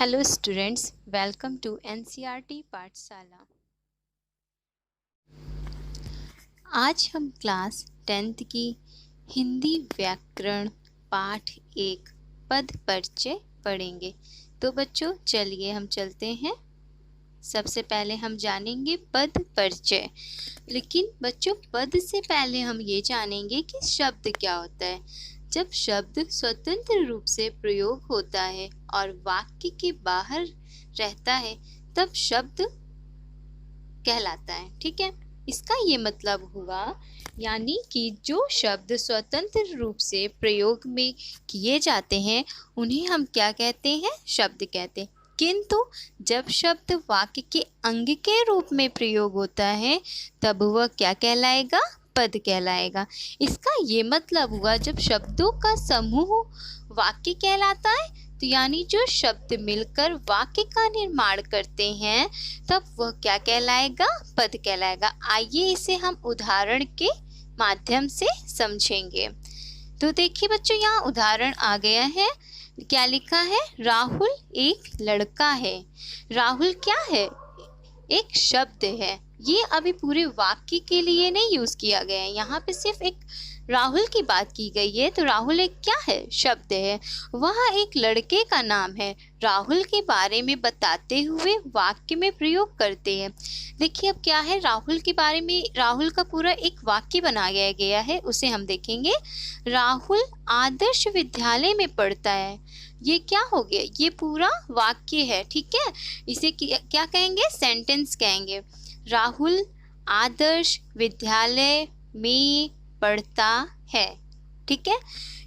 Hello students, welcome to NCERT Pathshala. आज हम class 10th की हिंदी व्याकरण पाठ 1 पद परिचय पढ़ेंगे। तो बच्चों चलिए हम चलते हैं। सबसे पहले हम जानेंगे पद परिचय। लेकिन बच्चों पद से पहले हम ये जानेंगे कि शब्द क्या होता है। जब शब्द स्वतंत्र रूप से प्रयोग होता है और वाक्य के बाहर रहता है तब शब्द कहलाता है। ठीक है, इसका ये मतलब हुआ यानी कि जो शब्द स्वतंत्र रूप से प्रयोग में किए जाते हैं उन्हें हम क्या कहते हैं? शब्द कहते हैं। किंतु जब शब्द वाक्य के अंग के रूप में प्रयोग होता है तब वह क्या कहलाएगा? पद कहलाएगा। इसका ये मतलब हुआ जब शब्दों का समूह वाक्य कहलाता है तो यानी जो शब्द मिलकर वाक्य का निर्माण करते हैं तब वह क्या कहलाएगा? पद कहलाएगा। आइए इसे हम उदाहरण के माध्यम से समझेंगे। तो देखिए बच्चों, यहाँ उदाहरण आ गया है। क्या लिखा है? राहुल एक लड़का है। राहुल क्या है? एक शब्द है। ये अभी पूरे वाक्य के लिए नहीं यूज किया गया है, यहाँ पे सिर्फ एक राहुल की बात की गई है। तो राहुल एक क्या है? शब्द है। वह एक लड़के का नाम है। राहुल के बारे में बताते हुए वाक्य में प्रयोग करते हैं। देखिए अब क्या है, राहुल के बारे में राहुल का पूरा एक वाक्य बनाया गया है, उसे हम देखेंगे। राहुल आदर्श विद्यालय में पढ़ता है। ये क्या हो गया? ये पूरा वाक्य है। ठीक है, इसे क्या कहेंगे? सेंटेंस कहेंगे। राहुल आदर्श विद्यालय में पढ़ता है। ठीक है,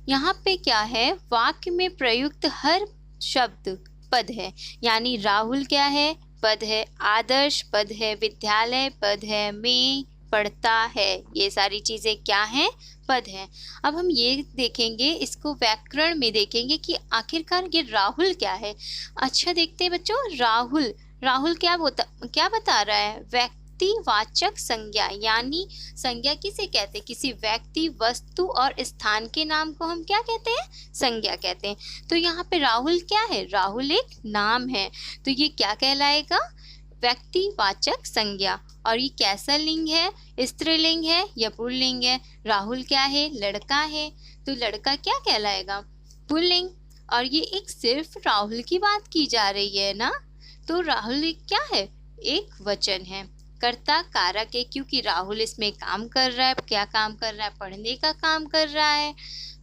यहाँ पे क्या है? वाक्य में प्रयुक्त हर शब्द पद है। यानी राहुल क्या है? पद है। आदर्श पद है। विद्यालय पद है। में पढ़ता है, ये सारी चीजें क्या हैं? पद है। अब हम ये देखेंगे, इसको व्याकरण में देखेंगे कि आखिरकार ये राहुल क्या है। अच्छा देखते हैं बच्चों, राहुल राहुल क्या बता रहा है? व्यक्तिवाचक संज्ञा, यानी संज्ञा किसे कहते हैं? किसी व्यक्ति, वस्तु और स्थान के नाम को हम क्या कहते हैं? संज्ञा कहते हैं। तो यहाँ पे राहुल क्या है? राहुल एक नाम है। तो ये क्या कहलाएगा? व्यक्तिवाचक संज्ञा। और ये कैसा लिंग है? स्त्रीलिंग है या पुल्लिंग है? राहुल क्या है? लड़का है। तो लड़का क्या कहलाएगा? पुल्लिंग। और ये एक सिर्फ राहुल की बात की जा रही है ना, तो राहुल एक क्या है? एक वचन है। कर्ता कारक है क्योंकि राहुल इसमें काम कर रहा है। क्या काम कर रहा है? पढ़ने का काम कर रहा है।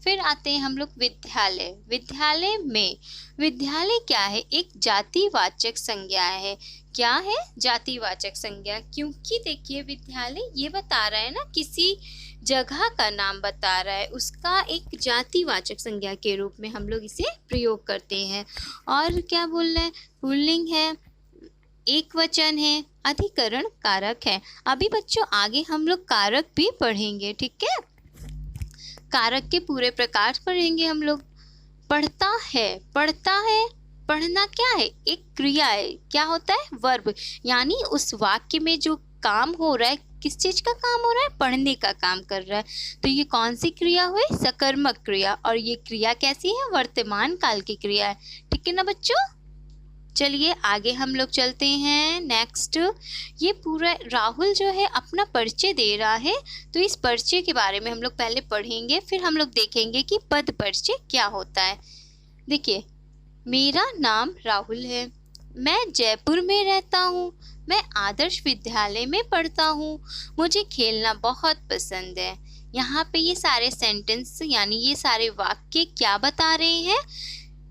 फिर आते हैं हम लोग विद्यालय। विद्यालय में विद्यालय क्या है? एक जातिवाचक संज्ञा है। क्या है? जातिवाचक संज्ञा। क्योंकि देखिए विद्यालय ये बता रहा है ना, किसी जगह का नाम बता रहा है, उसका एक जातिवाचक संज्ञा के रूप में हम लोग इसे प्रयोग करते हैं। और क्या बोल रहे हैं? पुल्लिंग है, एक वचन है, अधिकरण कारक है। अभी बच्चों आगे हम लोग कारक भी पढ़ेंगे। ठीक है, कारक के पूरे प्रकार पढ़ेंगे हम लोग। पढ़ता है, पढ़ता है, पढ़ना क्या है? एक क्रिया है। क्या होता है? वर्ब। यानी उस वाक्य में जो काम हो रहा है, किस चीज का काम हो रहा है? पढ़ने का काम कर रहा है। तो ये कौन सी क्रिया हुई? सकर्मक क्रिया। और ये क्रिया कैसी है? वर्तमान काल की क्रिया है। ठीक है ना बच्चों, चलिए आगे हम लोग चलते हैं। नेक्स्ट, ये पूरा राहुल जो है अपना परिचय दे रहा है, तो इस परिचय के बारे में हम लोग पहले पढ़ेंगे, फिर हम लोग देखेंगे कि पद परिचय क्या होता है। देखिए, मेरा नाम राहुल है, मैं जयपुर में रहता हूँ, मैं आदर्श विद्यालय में पढ़ता हूँ, मुझे खेलना बहुत पसंद है। यहाँ पे ये सारे सेंटेंस यानी ये सारे वाक्य क्या बता रहे हैं?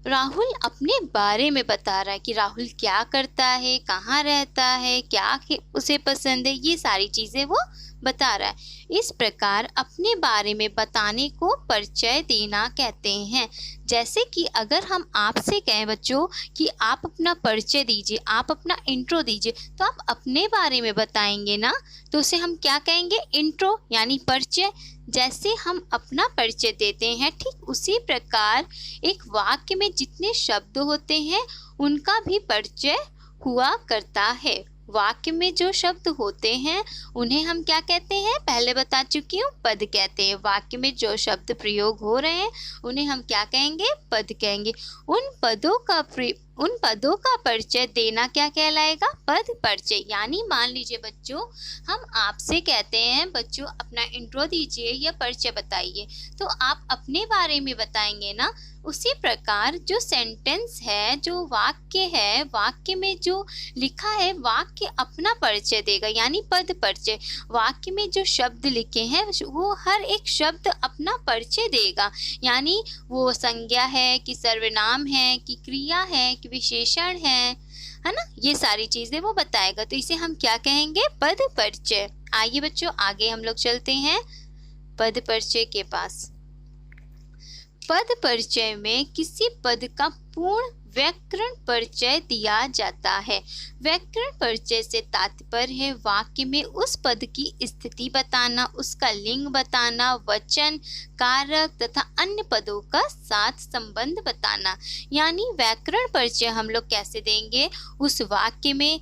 राहुल अपने बारे में बता रहा है कि राहुल क्या करता है, कहाँ रहता है, क्या उसे पसंद है, ये सारी चीजें वो बता रहा है। इस प्रकार अपने बारे में बताने को परिचय देना कहते हैं। जैसे कि अगर हम आपसे कहें बच्चों कि आप अपना परिचय दीजिए, आप अपना इंट्रो दीजिए, तो आप अपने बारे में बताएंगे ना, तो उसे हम क्या कहेंगे? इंट्रो यानी परिचय। जैसे हम अपना परिचय देते हैं, ठीक उसी प्रकार एक वाक्य में जितने शब्द होते हैं उनका भी परिचय हुआ करता है। वाक्य में जो शब्द होते हैं उन्हें हम क्या कहते हैं? पहले बता चुकी हूँ, पद कहते हैं। वाक्य में जो शब्द प्रयोग हो रहे हैं उन्हें हम क्या कहेंगे? पद कहेंगे। उन पदों का उन पदों का परिचय देना क्या कहलाएगा? पद परिचय। यानी मान लीजिए बच्चों, हम आपसे कहते हैं बच्चों अपना इंट्रो दीजिए या परिचय बताइए, तो आप अपने बारे में बताएंगे ना। उसी प्रकार जो सेंटेंस है, जो वाक्य है, वाक्य में जो लिखा है वाक्य अपना परिचय देगा, यानी पद परिचय। वाक्य में जो शब्द लिखे हैं वो हर एक शब्द अपना परिचय देगा, यानी वो संज्ञा है कि सर्वनाम है कि क्रिया है कि विशेषण है ना, ये सारी चीजें वो बताएगा। तो इसे हम क्या कहेंगे? पद परिचय। आइए बच्चों आगे हम लोग चलते हैं पद परिचय के पास। पद परिचय में किसी पद का पूर्ण व्याकरण परिचय दिया जाता है। व्याकरण परिचय से तात्पर्य है वाक्य में उस पद की स्थिति बताना, उसका लिंग बताना, वचन, कारक तथा अन्य पदों का साथ संबंध बताना। यानी व्याकरण परिचय हम लोग कैसे देंगे? उस वाक्य में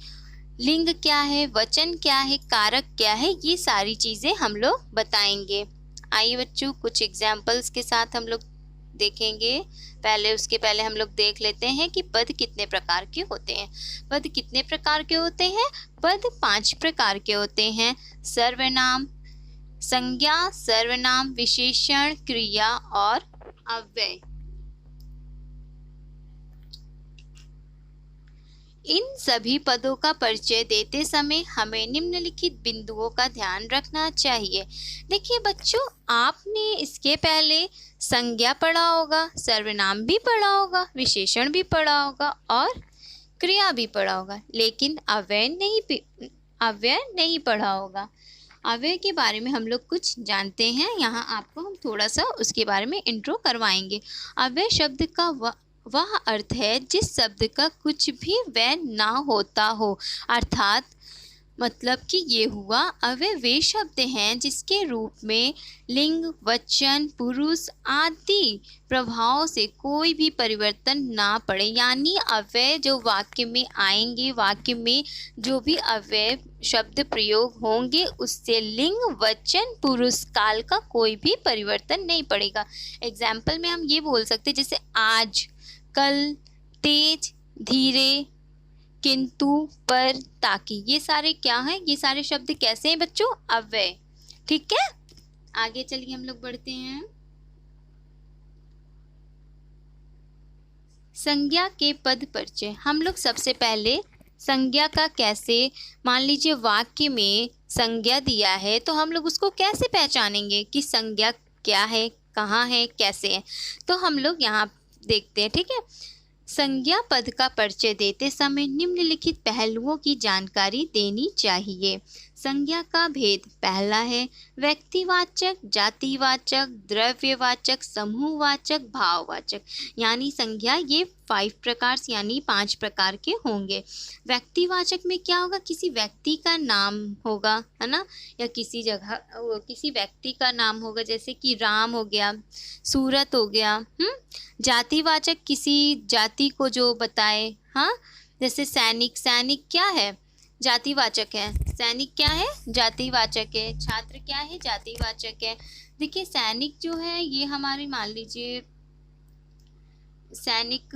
लिंग क्या है, वचन क्या है, कारक क्या है, ये सारी चीजें हम लोग बताएंगे। आइए बच्चों कुछ एग्जाम्पल्स के साथ हम लोग देखेंगे। उसके पहले हम लोग देख लेते हैं कि पद कितने प्रकार के होते हैं। पद कितने प्रकार के होते हैं? पद 5 प्रकार के होते हैं। सर्वनाम, संज्ञा, सर्वनाम, विशेषण, क्रिया और अव्यय। इन सभी पदों का परिचय देते समय हमें निम्नलिखित बिंदुओं का ध्यान रखना चाहिए। देखिए बच्चों, आपने इसके पहले संज्ञा पढ़ा होगा, सर्वनाम भी पढ़ा होगा, विशेषण भी पढ़ा होगा और क्रिया भी पढ़ा होगा, लेकिन अव्यय नहीं पढ़ा होगा। अव्यय के बारे में हम लोग कुछ जानते हैं, यहाँ आपको हम थोड़ा सा उसके बारे में इंट्रो करवाएंगे। अव्यय शब्द का वह अर्थ है जिस शब्द का कुछ भी व्यय ना होता हो, अर्थात मतलब कि ये हुआ अव्यय वे शब्द हैं जिसके रूप में लिंग, वचन, पुरुष आदि प्रभाव से कोई भी परिवर्तन ना पड़े। यानी अव्यय जो वाक्य में आएंगे, वाक्य में जो भी अव्यय शब्द प्रयोग होंगे उससे लिंग, वचन, पुरुष, काल का कोई भी परिवर्तन नहीं पड़ेगा। एग्जाम्पल में हम ये बोल सकते हैं जैसे आज, कल, तेज, धीरे, किंतु, पर, ताकि, ये सारे क्या हैं? ये सारे शब्द कैसे हैं बच्चों? अव्यय। ठीक है, आगे चलिए हम लोग बढ़ते हैं। संज्ञा के पद परिचय। हम लोग सबसे पहले संज्ञा का कैसे, मान लीजिए वाक्य में संज्ञा दिया है तो हम लोग उसको कैसे पहचानेंगे कि संज्ञा क्या है, कहाँ है, कैसे है? तो हम लोग यहाँ देखते हैं। ठीक है, संज्ञा पद का परिचय देते समय निम्नलिखित पहलुओं की जानकारी देनी चाहिए। संज्ञा का भेद पहला है व्यक्तिवाचक, जातिवाचक, द्रव्यवाचक, समूहवाचक, भाववाचक। यानी संज्ञा ये 5 प्रकार यानी 5 प्रकार के होंगे। व्यक्तिवाचक में क्या होगा? किसी व्यक्ति का नाम होगा, है ना, या किसी जगह किसी व्यक्ति का नाम होगा, जैसे कि राम हो गया, सूरत हो गया। जातिवाचक किसी जाति को जो बताए, हाँ, जैसे सैनिक। सैनिक क्या है? जातिवाचक है। सैनिक क्या है? जातिवाचक है। छात्र क्या है? जातिवाचक है। देखिए सैनिक जो है ये हमारी, मान लीजिए सैनिक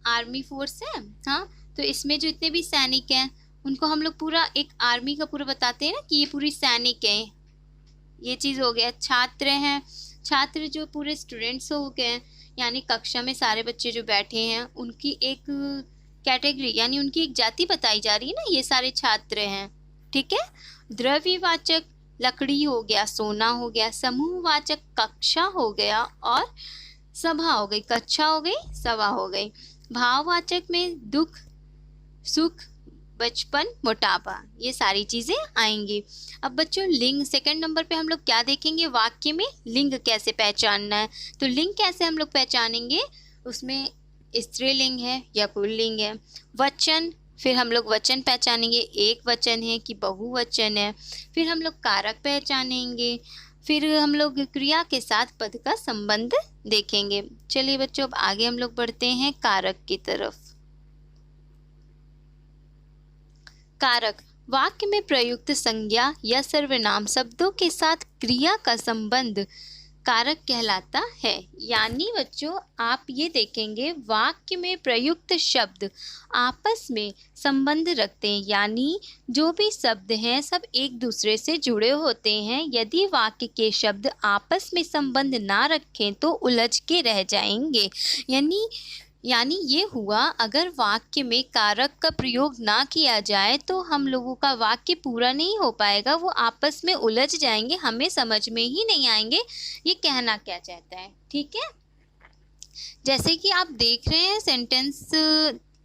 आर्मी फोर्स है, हाँ, तो इसमें जो इतने भी सैनिक हैं उनको हम लोग पूरा एक आर्मी का पूरा बताते हैं ना कि ये पूरी सैनिक है। ये चीज़ हो गया। छात्र हैं, छात्र जो पूरे स्टूडेंट्स हो गए, यानी कक्षा में सारे बच्चे जो बैठे हैं उनकी एक कैटेगरी यानी उनकी एक जाति बताई जा रही है ना, ये सारे छात्र हैं। ठीक है, द्रव्यवाचक लकड़ी हो गया, सोना हो गया। समूहवाचक कक्षा हो गया और सभा हो गई, कक्षा हो गई, सभा हो गई। भाववाचक में दुख, सुख, बचपन, मोटापा, ये सारी चीजें आएंगी। अब बच्चों लिंग, सेकंड नंबर पे हम लोग क्या देखेंगे? वाक्य में लिंग कैसे पहचानना है। तो लिंग कैसे हम लोग पहचानेंगे? उसमें स्त्रीलिंग है या पुल्लिंग है। वचन, फिर हम लोग वचन पहचानेंगे, एक वचन है कि बहुवचन है। फिर हम लोग कारक पहचानेंगे। फिर हम लोग क्रिया के साथ पद का संबंध देखेंगे। चलिए बच्चों अब आगे हम लोग बढ़ते हैं कारक की तरफ। कारक, वाक्य में प्रयुक्त संज्ञा या सर्वनाम शब्दों के साथ क्रिया का संबंध कारक कहलाता है। यानी बच्चों आप ये देखेंगे वाक्य में प्रयुक्त शब्द आपस में संबंध रखते हैं, यानी जो भी शब्द हैं सब एक दूसरे से जुड़े होते हैं। यदि वाक्य के शब्द आपस में संबंध ना रखें तो उलझ के रह जाएंगे। यानी ये हुआ, अगर वाक्य में कारक का प्रयोग ना किया जाए तो हम लोगों का वाक्य पूरा नहीं हो पाएगा, वो आपस में उलझ जाएंगे, हमें समझ में ही नहीं आएंगे ये कहना क्या चाहता है। ठीक है, जैसे कि आप देख रहे हैं सेंटेंस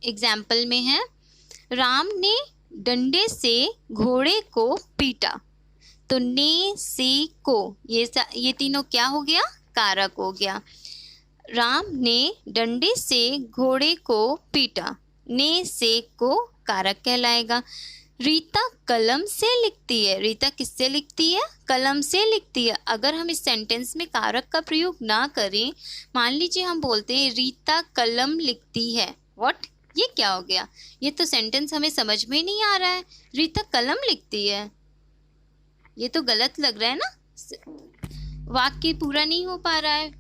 एग्जाम्पल में है, राम ने डंडे से घोड़े को पीटा। तो ने से को ये तीनों क्या हो गया, कारक हो गया। राम ने डंडे से घोड़े को पीटा, ने से को कारक कहलाएगा। रीता कलम से लिखती है, रीता किससे लिखती है, कलम से लिखती है। अगर हम इस सेंटेंस में कारक का प्रयोग ना करें, मान लीजिए हम बोलते हैं रीता कलम लिखती है, व्हाट, ये क्या हो गया, ये तो सेंटेंस हमें समझ में नहीं आ रहा है। रीता कलम लिखती है, ये तो गलत लग रहा है ना, वाक्य पूरा नहीं हो पा रहा है।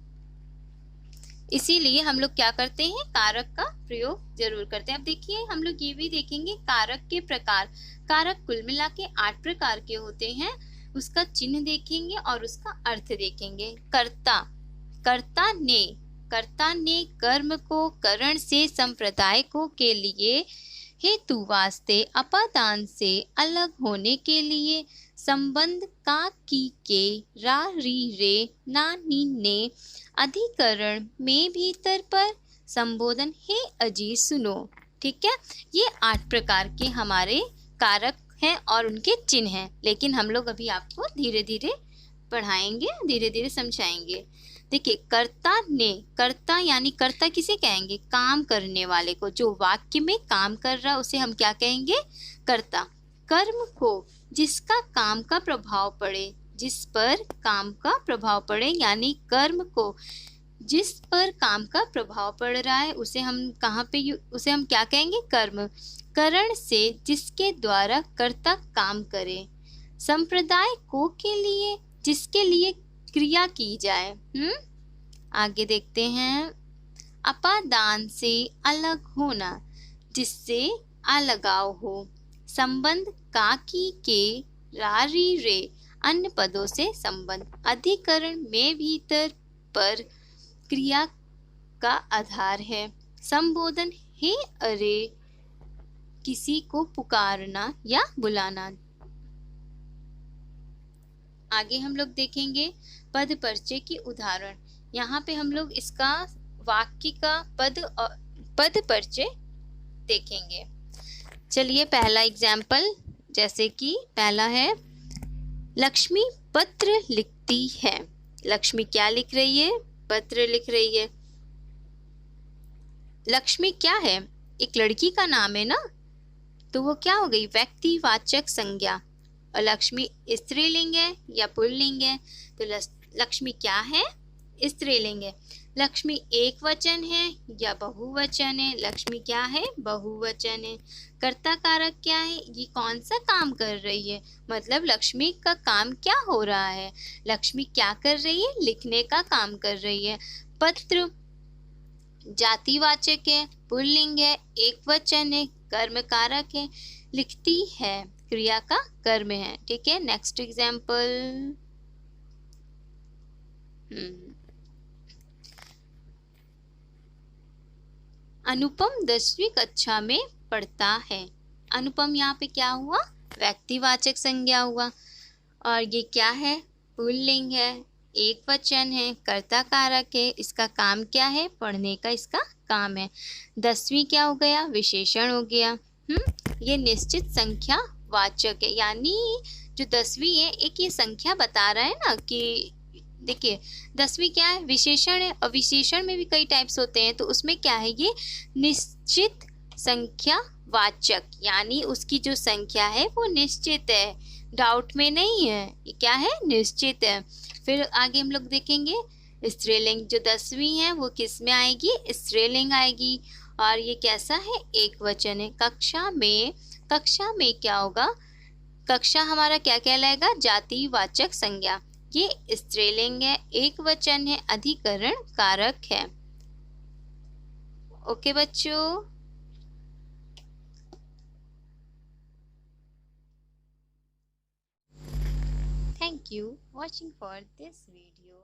इसीलिए हम लोग क्या करते हैं, कारक का प्रयोग जरूर करते हैं। अब देखिए हम लोग ये भी देखेंगे कारक के प्रकार। कारक कुल मिला के 8 प्रकार के होते हैं, उसका चिन्ह देखेंगे और उसका अर्थ देखेंगे। कर्ता, कर्ता ने कर्म को, करण से, संप्रदाय को, के लिए, हेतु वास्ते, अपादान से, अलग होने के लिए, संबंध का, की, के, रा, री, रे, ना, नी, ने, अधिकरण में, भीतर, पर, संबोधन, हे अजी सुनो। ठीक है, ये 8 प्रकार के हमारे कारक हैं और उनके चिन्ह हैं, लेकिन हम लोग अभी आपको धीरे धीरे पढ़ाएंगे, धीरे धीरे समझाएंगे। देखिए कर्ता यानी कर्ता किसे कहेंगे, काम करने वाले को, जो वाक्य में काम कर रहा है उसे हम क्या कहेंगे, कर्ता। कर्म को, जिसका काम का प्रभाव पड़े, जिस पर काम का प्रभाव पड़े, यानी कर्म को जिस पर काम का प्रभाव पड़ रहा है उसे हम उसे हम क्या कहेंगे, कर्म। करण से, जिसके द्वारा कर्ता काम करे। संप्रदाय को, के लिए, जिसके लिए क्रिया की जाए। आगे देखते हैं, अपादान से, अलग होना, जिससे अलगाव हो। संबंध का, की, के, रा, री, रे, अन्य पदों से संबंध। अधिकरण में, भीतर, पर, क्रिया का आधार है। संबोधन, हे अरे, किसी को पुकारना या बुलाना। आगे हम लोग देखेंगे पद परिचय की उदाहरण। यहाँ पे हम लोग इसका वाक्य का पद परिचय देखेंगे। चलिए पहला एग्जाम्पल, जैसे कि पहला है, लक्ष्मी पत्र लिखती है। लक्ष्मी क्या लिख रही है, पत्र लिख रही है। लक्ष्मी क्या है, एक लड़की का नाम है ना, तो वो क्या हो गई, व्यक्तिवाचक संज्ञा। और लक्ष्मी स्त्रीलिंग है या पुल्लिंग है, तो लक्ष्मी क्या है, स्त्रीलिंग है। लक्ष्मी एक वचन है या बहुवचन है, लक्ष्मी क्या है, बहुवचन है। कर्ता कारक क्या है, ये कौन सा काम कर रही है, मतलब लक्ष्मी का काम क्या हो रहा है, लक्ष्मी क्या कर रही है, लिखने का काम कर रही है। पत्र जातिवाचक है, पुल्लिंग है, एक वचन है, कर्म कारक है, लिखती है क्रिया का कर्म है। ठीक है, नेक्स्ट एग्जाम्पल, अनुपम 10वीं कक्षा में पढ़ता है। अनुपम यहाँ पे क्या हुआ, व्यक्तिवाचक संज्ञा हुआ, और ये क्या है, पुल्लिंग है, एक वचन है, कर्ता कारक है, इसका काम क्या है, पढ़ने का इसका काम है। 10वीं क्या हो गया, विशेषण हो गया। ये निश्चित संख्या वाचक है, यानी जो 10वीं है एक ये संख्या बता रहा है ना, कि देखिए 10वीं क्या है, विशेषण है, और विशेषण में भी कई टाइप्स होते हैं, तो उसमें क्या है, ये निश्चित संख्या वाचक, यानी उसकी जो संख्या है वो निश्चित है, डाउट में नहीं है, ये क्या है, निश्चित है। फिर आगे हम लोग देखेंगे स्त्रीलिंग, जो 10वीं है वो किस में आएगी, स्त्रीलिंग आएगी, और ये कैसा है, एक वचन है। कक्षा में क्या होगा, कक्षा हमारा क्या कहलाएगा, जातिवाचक संज्ञा। ये स्त्रीलिंग है, एक वचन है, अधिकरण कारक है। ओके बच्चों। Thank you watching for this video.